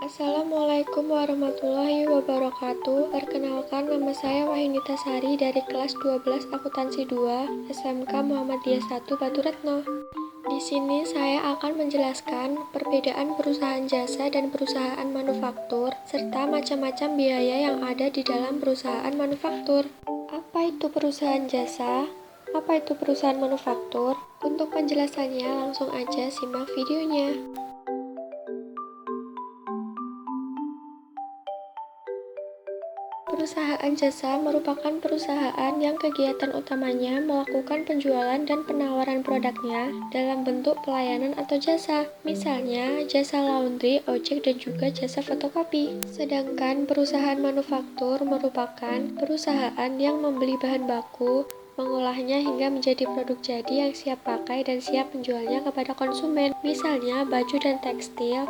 Assalamualaikum warahmatullahi wabarakatuh. Perkenalkan, nama saya Wahyunita Sari dari kelas 12 Akuntansi 2 SMK Muhammadiyah 1 Baturetno. Di sini saya akan menjelaskan perbedaan perusahaan jasa dan perusahaan manufaktur serta macam-macam biaya yang ada di dalam perusahaan manufaktur. Apa itu perusahaan jasa? Apa itu perusahaan manufaktur? Untuk penjelasannya langsung aja simak videonya. Perusahaan jasa merupakan perusahaan yang kegiatan utamanya melakukan penjualan dan penawaran produknya dalam bentuk pelayanan atau jasa, misalnya jasa laundry, ojek, dan juga jasa fotokopi. Sedangkan perusahaan manufaktur merupakan perusahaan yang membeli bahan baku, mengolahnya hingga menjadi produk jadi yang siap pakai dan siap menjualnya kepada konsumen, misalnya baju dan tekstil,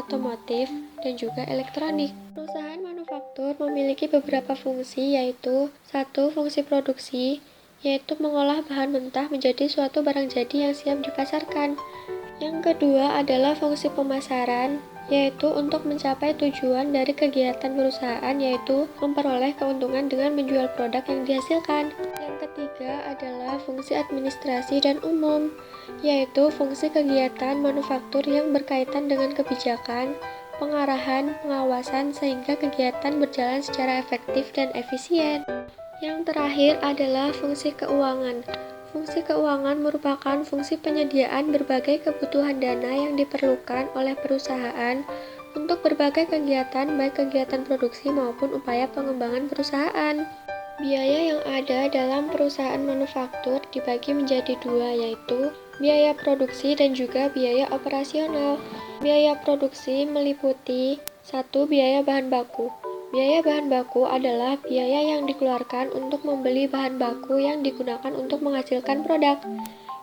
otomotif, dan juga elektronik. Perusahaan manufaktur memiliki beberapa fungsi, yaitu 1. Fungsi produksi, yaitu mengolah bahan mentah menjadi suatu barang jadi yang siap dipasarkan. Yang kedua adalah fungsi pemasaran, yaitu untuk mencapai tujuan dari kegiatan perusahaan, yaitu memperoleh keuntungan dengan menjual produk yang dihasilkan. Yang ketiga adalah fungsi administrasi dan umum, yaitu fungsi kegiatan manufaktur yang berkaitan dengan kebijakan, pengarahan, pengawasan sehingga kegiatan berjalan secara efektif dan efisien. Yang terakhir adalah fungsi keuangan. Fungsi keuangan merupakan fungsi penyediaan berbagai kebutuhan dana yang diperlukan oleh perusahaan untuk berbagai kegiatan, baik kegiatan produksi maupun upaya pengembangan perusahaan. Biaya yang ada dalam perusahaan manufaktur dibagi menjadi dua, yaitu biaya produksi dan juga biaya operasional. Biaya produksi meliputi 1. Biaya bahan baku. Biaya bahan baku adalah biaya yang dikeluarkan untuk membeli bahan baku yang digunakan untuk menghasilkan produk.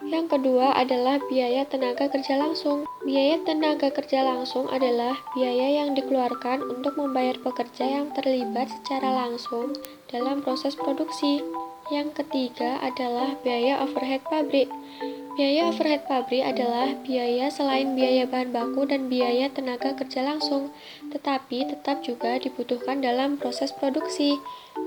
Yang kedua adalah biaya tenaga kerja langsung. Biaya tenaga kerja langsung adalah biaya yang dikeluarkan untuk membayar pekerja yang terlibat secara langsung dalam proses produksi. Yang ketiga adalah biaya overhead pabrik. Biaya overhead pabrik adalah biaya selain biaya bahan baku dan biaya tenaga kerja langsung, tetapi tetap juga dibutuhkan dalam proses produksi.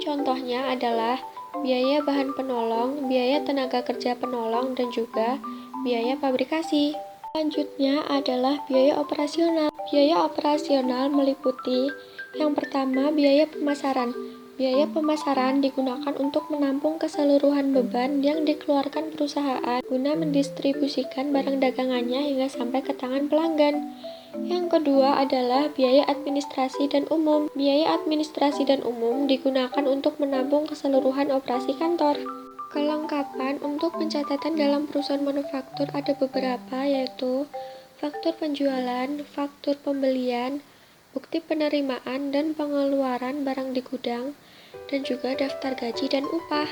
Contohnya adalah biaya bahan penolong, biaya tenaga kerja penolong, dan juga biaya fabrikasi. Selanjutnya adalah biaya operasional. Biaya operasional meliputi yang pertama biaya pemasaran. Biaya pemasaran digunakan untuk menampung keseluruhan beban yang dikeluarkan perusahaan guna mendistribusikan barang dagangannya hingga sampai ke tangan pelanggan. Yang kedua adalah biaya administrasi dan umum. Biaya administrasi dan umum digunakan untuk menampung keseluruhan operasi kantor. Kelengkapan untuk pencatatan dalam perusahaan manufaktur ada beberapa, yaitu faktur penjualan, faktur pembelian, bukti penerimaan dan pengeluaran barang di gudang, dan juga daftar gaji dan upah.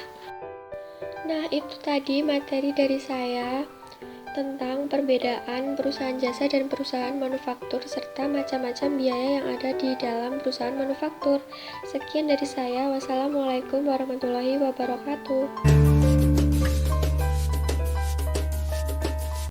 Nah, itu tadi materi dari saya tentang perbedaan perusahaan jasa dan perusahaan manufaktur serta macam-macam biaya yang ada di dalam perusahaan manufaktur. Sekian dari saya. Wassalamualaikum warahmatullahi wabarakatuh.